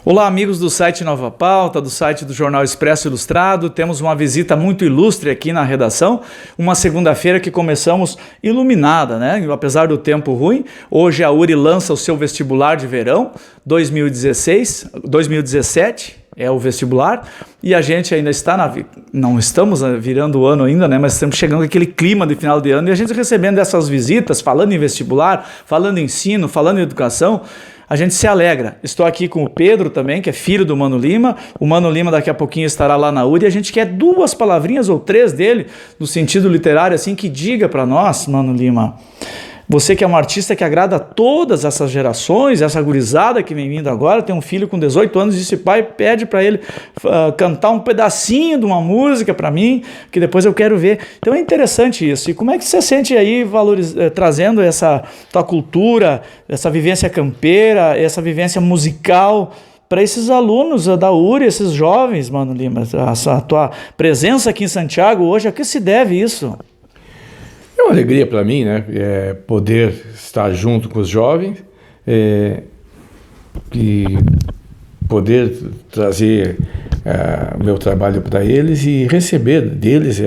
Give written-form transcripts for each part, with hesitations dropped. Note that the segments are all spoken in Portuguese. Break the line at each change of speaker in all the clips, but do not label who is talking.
Olá, amigos do site Nova Pauta, do site do Jornal Expresso Ilustrado. Temos uma visita muito ilustre aqui na redação. Uma segunda-feira que começamos iluminada, né? Apesar do tempo ruim. Hoje a URI lança o seu vestibular de verão 2017 é o vestibular. E a gente ainda está não estamos virando o ano ainda, né? Mas estamos chegando aquele clima de final de ano e a gente recebendo essas visitas, falando em vestibular, falando em ensino, falando em educação. A gente se alegra. Estou aqui com o Pedro também, que é filho do Mano Lima. O Mano Lima daqui a pouquinho estará lá na URI. A gente quer 2 palavrinhas ou 3 dele, no sentido literário, assim, que diga para nós, Mano Lima, você que é um artista que agrada a todas essas gerações, essa gurizada que vem vindo agora, tem um filho com 18 anos e esse pai pede para ele cantar um pedacinho de uma música para mim, que depois eu quero ver. Então é interessante isso. E como é que você sente aí trazendo essa tua cultura, essa vivência campeira, essa vivência musical para esses alunos da URI, esses jovens, Mano Lima? A tua presença aqui em Santiago hoje, a que se deve isso?
É uma alegria para mim, né? Poder estar junto com os jovens e poder trazer o meu trabalho para eles e receber deles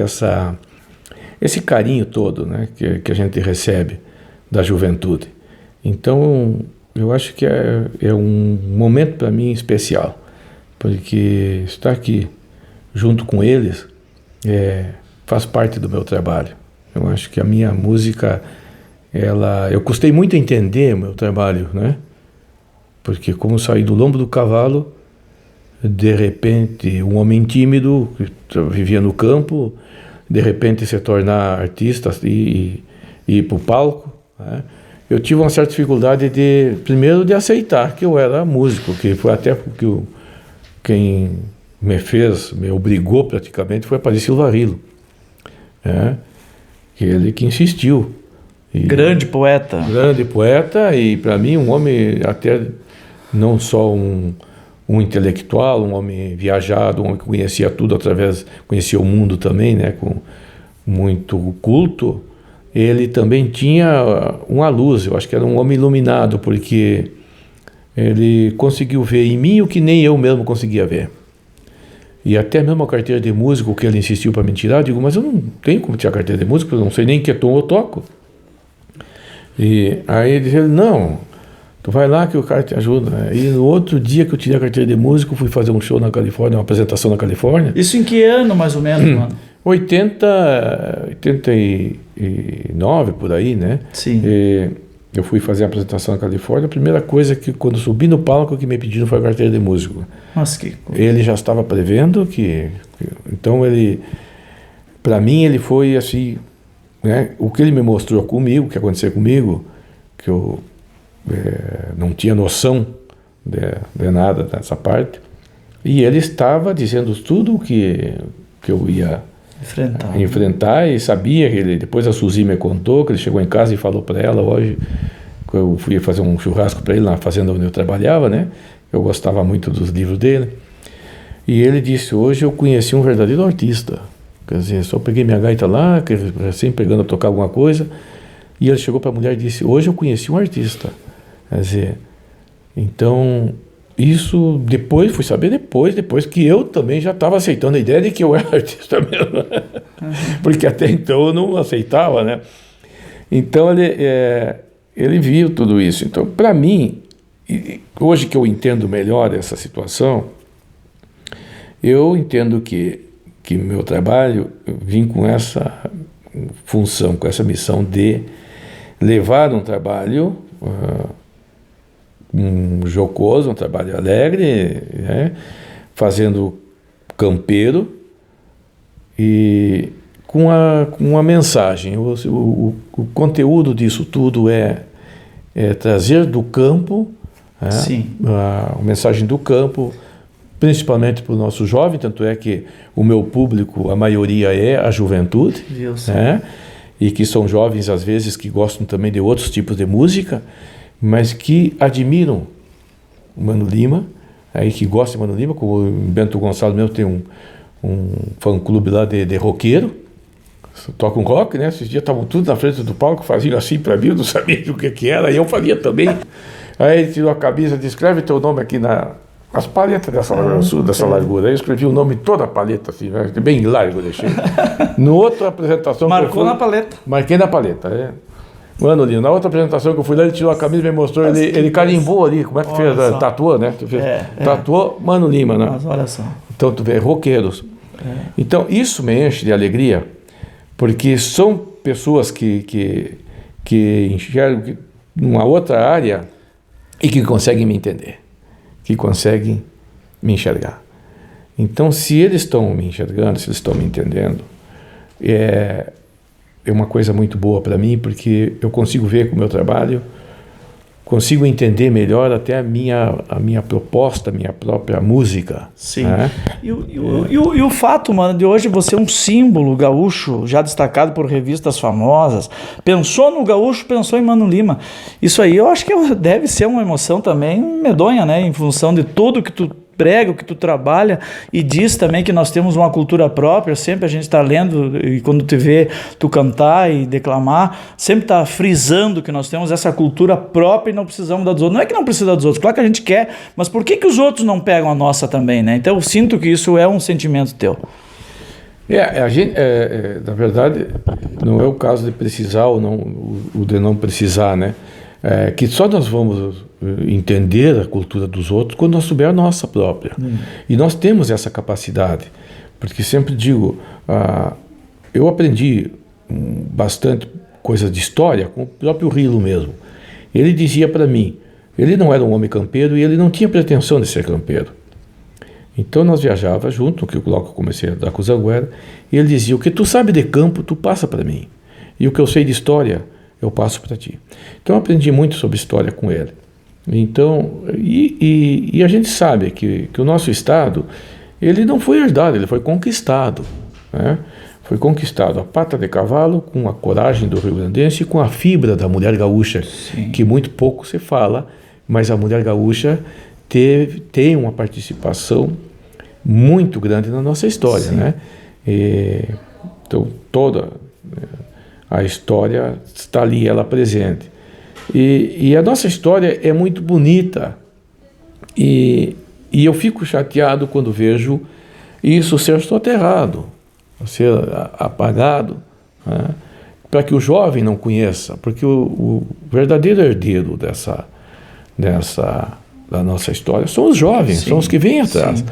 esse carinho todo, né? Que a gente recebe da juventude. Então, eu acho que é um momento para mim especial, porque estar aqui junto com eles faz parte do meu trabalho. Eu acho que a minha música, eu custei muito a entender o meu trabalho, né? Porque como saí do lombo do cavalo, de repente, um homem tímido, que vivia no campo, de repente se tornar artista e ir para o palco, né? Eu tive uma certa dificuldade primeiro de aceitar que eu era músico, que foi até porque quem me obrigou praticamente foi Padre Silva Rilo, né? Ele que insistiu.
Grande poeta.
Grande poeta e, para mim, um homem até não só um intelectual, um homem viajado, um homem que conhecia tudo conhecia o mundo também, né, com muito culto. Ele também tinha uma luz, eu acho que era um homem iluminado, porque ele conseguiu ver em mim o que nem eu mesmo conseguia ver. E até mesmo a carteira de músico que ele insistiu para me tirar, eu digo, mas eu não tenho como tirar a carteira de músico, eu não sei nem que tom eu toco. E aí ele disse, não, tu vai lá que o cara te ajuda. E no outro dia que eu tirei a carteira de músico, fui fazer um show na Califórnia, uma apresentação na Califórnia.
Isso em que ano, mais ou menos, mano?
89, por aí, né?
Sim.
Eu fui fazer a apresentação na Califórnia, a primeira coisa que quando subi no palco que me pediram foi a carteira de músico.
Nossa, que coisa.
Ele já estava prevendo então para mim ele foi assim, né? O que ele me mostrou comigo, o que aconteceu comigo, que eu não tinha noção de nada dessa parte, e ele estava dizendo tudo o que eu ia enfrentar e sabia que depois a Suzy me contou que ele chegou em casa e falou para ela hoje que eu fui fazer um churrasco para ele na fazenda onde eu trabalhava, né? Eu gostava muito dos livros dele e ele disse, hoje eu conheci um verdadeiro artista, quer dizer, só peguei minha gaita lá, recém pegando a tocar alguma coisa, e ele chegou para a mulher e disse, hoje eu conheci um artista, quer dizer, então isso fui saber depois que eu também já estava aceitando a ideia de que eu era artista mesmo, porque até então eu não aceitava, né? Então ele viu tudo isso. Então, para mim, hoje que eu entendo melhor essa situação, eu entendo que meu trabalho vim com essa função, com essa missão de levar um trabalho jocoso, um trabalho alegre, né? Fazendo campeiro e com uma mensagem. O conteúdo disso tudo é trazer do campo, né?
Sim.
A mensagem do campo, principalmente para o nosso jovem, tanto é que o meu público, a maioria é a juventude, né? E que são jovens às vezes que gostam também de outros tipos de música, mas que admiram o Mano Lima, aí que gostam de Mano Lima, como o Bento Gonçalves mesmo tem um fã-clube lá de roqueiro, tocam rock, né? Esses dias estavam tudo na frente do palco, faziam assim para mim, eu não sabia o que era, e eu fazia também. Aí ele tirou a camisa, disse, escreve teu nome aqui as paletas dessa largura. Aí eu escrevi o nome de toda a paleta, assim, né? Bem largo eu deixei. No outra apresentação...
Marcou na paleta.
Marquei na paleta, Mano Lima, na outra apresentação que eu fui lá, ele tirou a camisa e me mostrou, ele carimbou ali, como é que fez? Tatuou, né? Tatuou Mano Lima, né?
Mas olha só.
Então, tu vê, roqueiros. Então, isso me enche de alegria, porque são pessoas que enxergam uma outra área e que conseguem me entender, que conseguem me enxergar. Então, se eles estão me enxergando, se eles estão me entendendo, é uma coisa muito boa para mim, porque eu consigo ver com o meu trabalho, consigo entender melhor até a minha proposta, a minha própria música.
Sim. Né? E o fato, mano, de hoje você é um símbolo gaúcho, já destacado por revistas famosas. Pensou no gaúcho, pensou em Mano Lima. Isso aí eu acho que deve ser uma emoção também medonha, né? Em função de tudo que tu prega, o que tu trabalha, e diz também que nós temos uma cultura própria. Sempre a gente está lendo, e quando te vê tu cantar e declamar, sempre está frisando que nós temos essa cultura própria e não precisamos da dos outros. Não é que não precisa dos outros, claro que a gente quer, mas por que os outros não pegam a nossa também, né? Então eu sinto que isso é um sentimento teu.
A gente, na verdade, não é o caso de precisar ou não, o de não precisar, né? Que só nós vamos entender a cultura dos outros quando nós souber a nossa própria. E nós temos essa capacidade, porque sempre digo, eu aprendi bastante coisas de história com o próprio Rilo mesmo. Ele dizia para mim, ele não era um homem campeiro e ele não tinha pretensão de ser campeiro. Então nós viajávamos junto, que logo eu comecei a dar com o Zanguera, e ele dizia, o que tu sabe de campo, tu passa para mim. E o que eu sei de história, eu passo para ti. Então eu aprendi muito sobre história com ele. Então, e a gente sabe que o nosso estado, ele não foi herdado, ele foi conquistado, né? Foi conquistado a pata de cavalo, com a coragem do rio-grandense e com a fibra da mulher gaúcha. Sim. Que muito pouco se fala, mas a mulher gaúcha tem uma participação muito grande na nossa história, sim, né? Então toda a história está ali, ela presente. E a nossa história é muito bonita. E eu fico chateado quando vejo isso ser soterrado, ser apagado, né? Para que o jovem não conheça, porque o verdadeiro herdeiro da nossa história são os jovens, sim, são os que vêm atrás.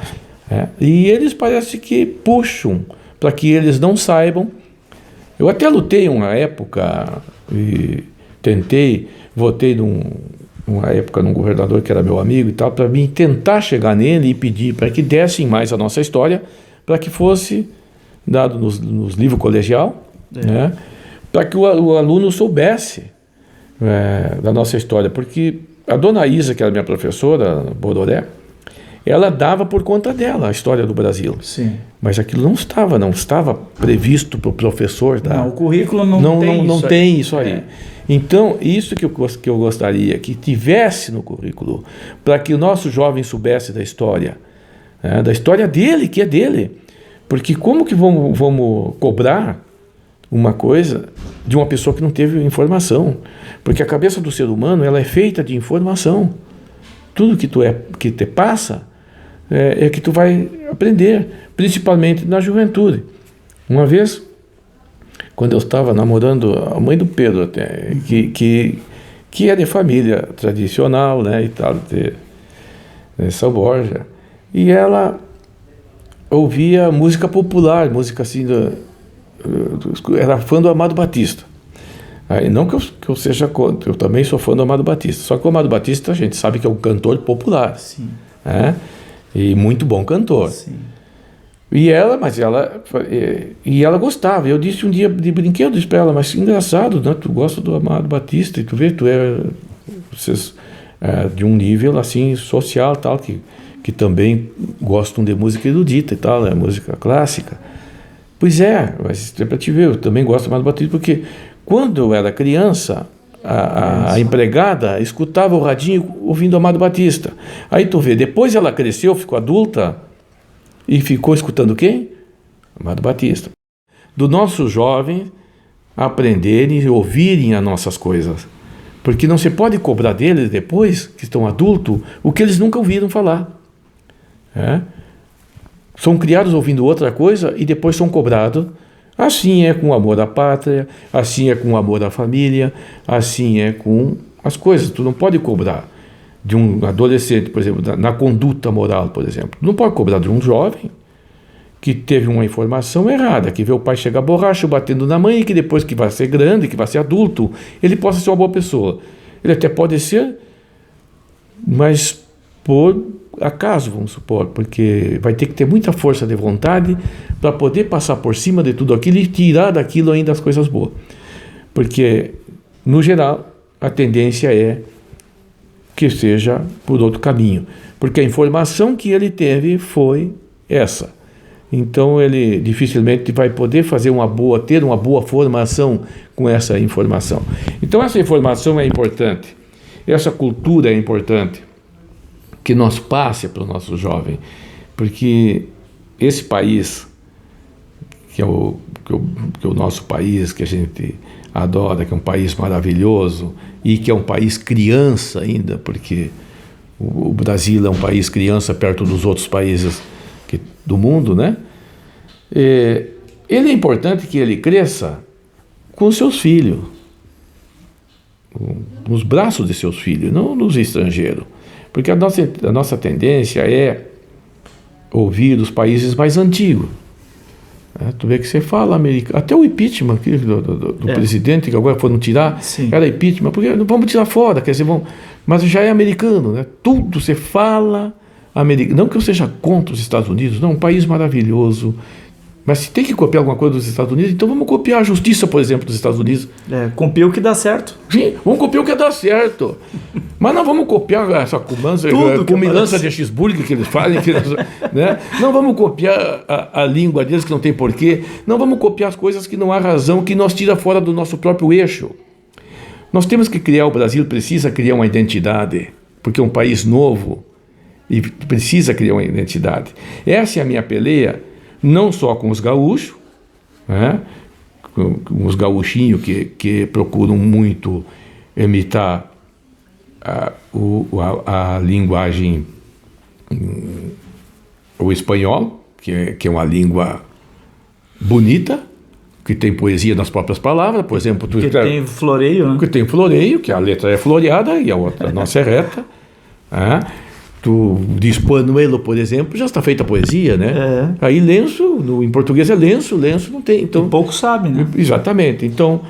E eles parecem que puxam para que eles não saibam. Eu até lutei uma época e votei numa época num governador que era meu amigo e tal, para mim tentar chegar nele e pedir para que dessem mais a nossa história, para que fosse dado nos livros colegial, né, para que o aluno soubesse da nossa história, porque a dona Isa, que era minha professora, Bororé, ela dava por conta dela a história do Brasil. Sim. Mas aquilo não estava previsto para o professor.
Não, o currículo não tem isso aí.
Então, isso que eu gostaria que tivesse no currículo, para que o nosso jovem soubesse da história dele, que é dele. Porque como que vamos cobrar uma coisa de uma pessoa que não teve informação? Porque a cabeça do ser humano, ela é feita de informação. Tudo que te passa é que tu vai aprender, principalmente na juventude. Uma vez, quando eu estava namorando a mãe do Pedro, até, que é de família tradicional, né, e tal, de São Borja, e ela ouvia música popular, música assim, era fã do Amado Batista. Aí, não que eu seja contra, eu também sou fã do Amado Batista, só que o Amado Batista a gente sabe que é um cantor popular. Sim. Né? E muito bom cantor. Sim. E ela gostava. Eu disse um dia de brinquedo, disse para ela, mas engraçado, né? Tu gosta do Amado Batista, e tu vê, vocês de um nível assim social, tal, que também gostam de música erudita e tal, né? Música clássica. Pois é, mas é para te ver, eu também gosto do Amado Batista, porque quando eu era criança, a empregada escutava o radinho ouvindo Amado Batista. Aí tu vê, depois ela cresceu, ficou adulta e ficou escutando quem? Amado Batista. Do nossos jovens aprenderem e ouvirem as nossas coisas. Porque não se pode cobrar deles depois, que estão adultos, o que eles nunca ouviram falar. São criados ouvindo outra coisa e depois são cobrados. Assim é com o amor à pátria, assim é com o amor à família, assim é com as coisas. Tu não pode cobrar de um adolescente, por exemplo, na conduta moral, por exemplo. Tu não pode cobrar de um jovem que teve uma informação errada, que vê o pai chegar borracho batendo na mãe e que depois que vai ser grande, que vai ser adulto, ele possa ser uma boa pessoa. Ele até pode ser, mas por acaso, vamos supor, porque vai ter que ter muita força de vontade para poder passar por cima de tudo aquilo e tirar daquilo ainda as coisas boas. Porque, no geral, a tendência é que seja por outro caminho. Porque a informação que ele teve foi essa. Então, ele dificilmente vai poder ter uma boa formação com essa informação. Então, essa informação é importante. Essa cultura é importante que nós passe para o nosso jovem, porque esse país, que é o nosso país, que a gente adora, que é um país maravilhoso e que é um país criança ainda, porque o Brasil é um país criança perto dos outros países do mundo, né? Ele é importante que ele cresça com seus filhos, nos braços de seus filhos, não nos estrangeiros. Porque a nossa tendência é ouvir os países mais antigos. Tu vê que você fala americano. Até o impeachment do presidente, que agora foram tirar, era impeachment, porque não vamos tirar fora, quer dizer, mas já é americano, né? Tudo você fala americano. Não que eu seja contra os Estados Unidos, não, um país maravilhoso. Mas se tem que copiar alguma coisa dos Estados Unidos, então vamos copiar a justiça, por exemplo, dos Estados Unidos.
Copia o que dá certo.
Sim, vamos copiar o que dá certo. Mas não vamos copiar essa comilança de cheeseburger que eles fazem, né? Não vamos copiar a língua deles que não tem porquê. Não vamos copiar as coisas que não há razão, que nos tira fora do nosso próprio eixo. Nós temos que criar, o Brasil precisa criar uma identidade, porque é um país novo e precisa criar uma identidade. Essa é a minha peleia, não só com os gaúchos, né? Com os gaúchinhos que procuram muito imitar a linguagem, o espanhol, que é uma língua bonita, que tem poesia nas próprias palavras, por exemplo...
tem floreio, né?
Que tem floreio, que a letra é floreada e a outra não é reta. Tu diz panuelo, por exemplo, já está feita a poesia, né? Aí lenço, em português é lenço não tem. Então,
pouco sabe, né?
Exatamente. Então,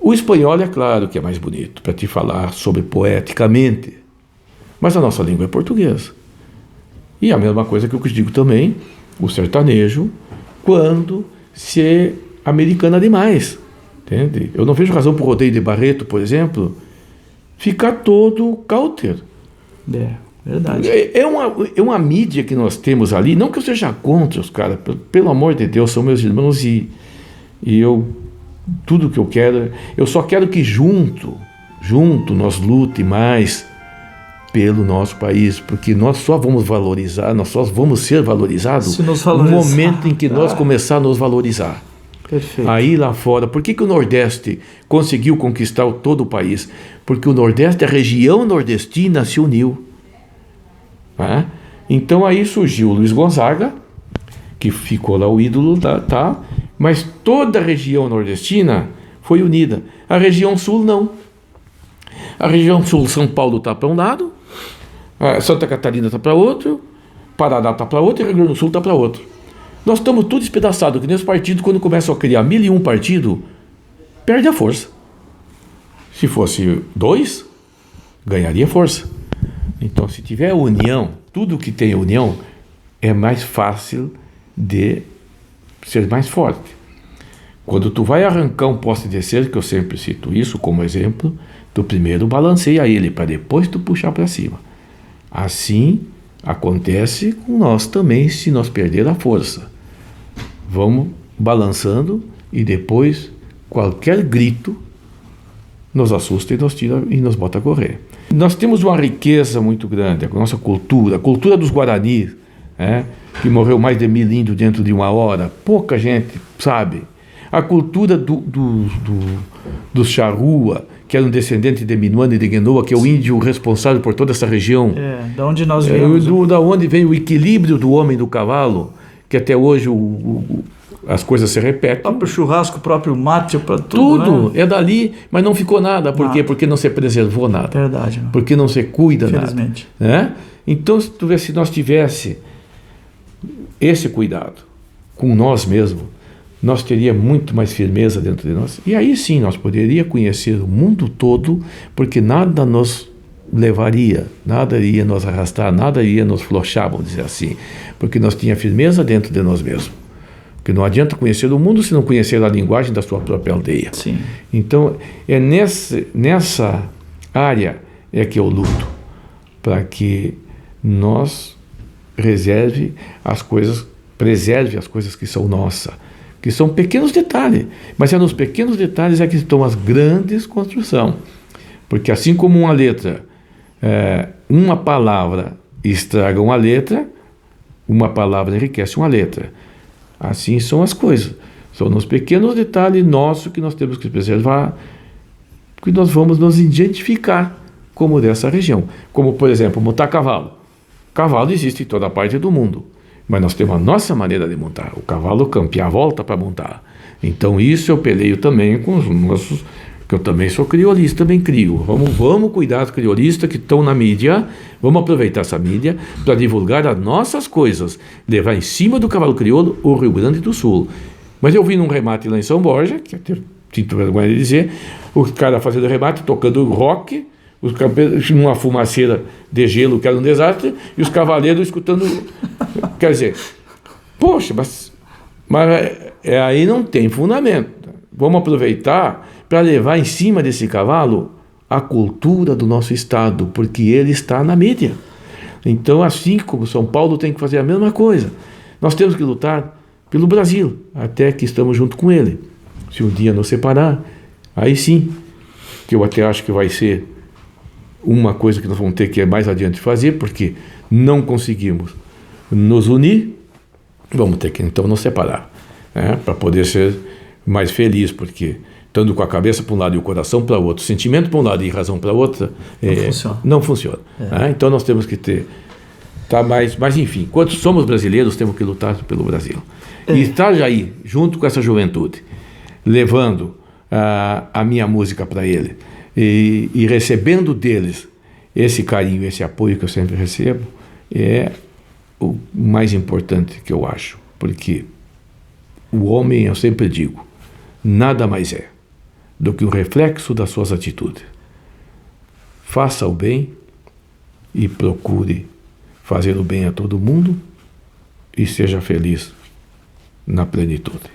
o espanhol é claro que é mais bonito para te falar sobre poeticamente, mas a nossa língua é português. E a mesma coisa que eu digo também, o sertanejo, quando se americana demais, entende? Eu não vejo razão para o rodeio de Barreto, por exemplo, ficar todo cauter.
Verdade.
É uma mídia que nós temos ali, não que eu seja contra os caras, pelo amor de Deus, são meus irmãos e eu, tudo que eu quero, eu só quero que junto nós lute mais pelo nosso país, porque nós só vamos valorizar, nós só vamos ser valorizados no momento em que nós começar a nos valorizar.
Perfeito.
Aí lá fora, por que o Nordeste conseguiu conquistar todo o país? Porque o Nordeste, a região nordestina se uniu. Então aí surgiu o Luiz Gonzaga, que ficou lá o ídolo, mas toda a região nordestina foi unida. A região sul não. A região sul, São Paulo está para um lado, Santa Catarina está para outro, Paraná está para outro e Rio Grande do Sul está para outro. Nós estamos tudo espedaçados, que nem os partidos, quando começam a criar 1001 partidos, perde a força. Se fosse 2, ganharia força. Então, se tiver união, tudo que tem união é mais fácil de ser mais forte. Quando tu vai arrancar um poste de cerca, que eu sempre cito isso como exemplo, tu primeiro balanceia ele para depois tu puxar para cima. Assim acontece com nós também, se nós perder a força. Vamos balançando e depois qualquer grito nos assusta e nos tira e nos bota a correr. Nós temos uma riqueza muito grande, a nossa cultura, a cultura dos Guarani, que morreu mais de 1000 índios dentro de uma hora, pouca gente sabe. A cultura dos charrua, que era um descendente de Minuano e de Genoa, que é o índio responsável por toda essa região.
Da onde nós viemos.
Da onde vem o equilíbrio do homem e do cavalo, que até hoje as coisas se repetem.
O próprio churrasco, o próprio mate, tudo.
Tudo
Né?
é dali, mas não ficou nada. Por quê? Porque não se preservou nada.
Verdade. Mano.
Porque não se cuida
Infelizmente.
nada. Né? Então, se nós tivesse esse cuidado com nós mesmos, nós teríamos muito mais firmeza dentro de nós. E aí sim, nós poderíamos conhecer o mundo todo, porque nada nos levaria, nada iria nos arrastar, nada iria nos flochar, vamos dizer assim, porque nós tínhamos firmeza dentro de nós mesmos. Porque não adianta conhecer o mundo se não conhecer a linguagem da sua própria aldeia.
Sim.
Então, é nessa área é que eu luto, para que nós preserve as coisas que são nossas, que são pequenos detalhes, mas é nos pequenos detalhes é que estão as grandes construções. Porque assim como uma letra, uma palavra estraga uma letra, uma palavra enriquece uma letra. Assim são as coisas. São nos pequenos detalhes nossos que nós temos que preservar, que nós vamos nos identificar como dessa região. Como, por exemplo, montar cavalo. Cavalo existe em toda parte do mundo, mas nós temos a nossa maneira de montar. O cavalo campeia a volta para montar. Então isso eu peleio também com os nossos, que eu também sou criolista, também crio. Vamos cuidar dos criolistas que estão na mídia, vamos aproveitar essa mídia para divulgar as nossas coisas, levar em cima do cavalo crioulo o Rio Grande do Sul. Mas eu vi num remate lá em São Borja, que até sinto vergonha de dizer, o cara fazendo remate, tocando rock, os campeões numa fumaceira de gelo que era um desastre, e os cavaleiros escutando. Quer dizer, poxa, mas aí não tem fundamento. Vamos aproveitar para levar em cima desse cavalo a cultura do nosso estado, porque ele está na mídia. Então, assim como São Paulo tem que fazer a mesma coisa, nós temos que lutar pelo Brasil, até que estamos junto com ele. Se um dia nos separar, aí sim, que eu até acho que vai ser uma coisa que nós vamos ter que mais adiante fazer, porque não conseguimos nos unir, vamos ter que então nos separar, né? Para poder ser mais feliz, porque estando com a cabeça para um lado e o coração para o outro, sentimento para um lado e razão para o outro, não funciona. Né? Então nós temos que ter, mas enfim, quando somos brasileiros, temos que lutar pelo Brasil. E estar aí, junto com essa juventude, levando a minha música para ele, e recebendo deles esse carinho, esse apoio que eu sempre recebo, é o mais importante que eu acho, porque o homem, eu sempre digo, nada mais é do que o reflexo das suas atitudes. Faça o bem e procure fazer o bem a todo mundo e seja feliz na plenitude.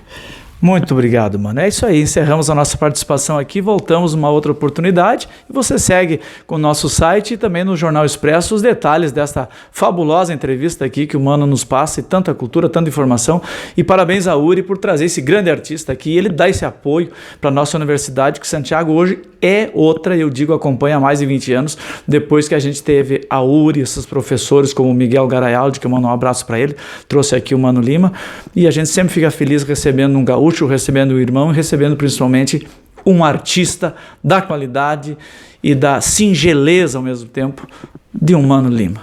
Muito obrigado, mano. É isso aí, encerramos a nossa participação aqui, voltamos uma outra oportunidade e você segue com o nosso site e também no Jornal Expresso os detalhes desta fabulosa entrevista aqui que o Mano nos passa, e tanta cultura, tanta informação, e parabéns a Uri por trazer esse grande artista aqui, ele dá esse apoio para a nossa universidade, que Santiago hoje é outra, eu digo, acompanha há mais de 20 anos, depois que a gente teve a Uri, esses professores como o Miguel Garayaldi, que eu mando um abraço para ele, trouxe aqui o Mano Lima, e a gente sempre fica feliz recebendo um gaúcho, recebendo o irmão e recebendo principalmente um artista da qualidade e da singeleza ao mesmo tempo de um Mano Lima.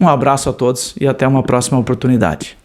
Um abraço a todos e até uma próxima oportunidade.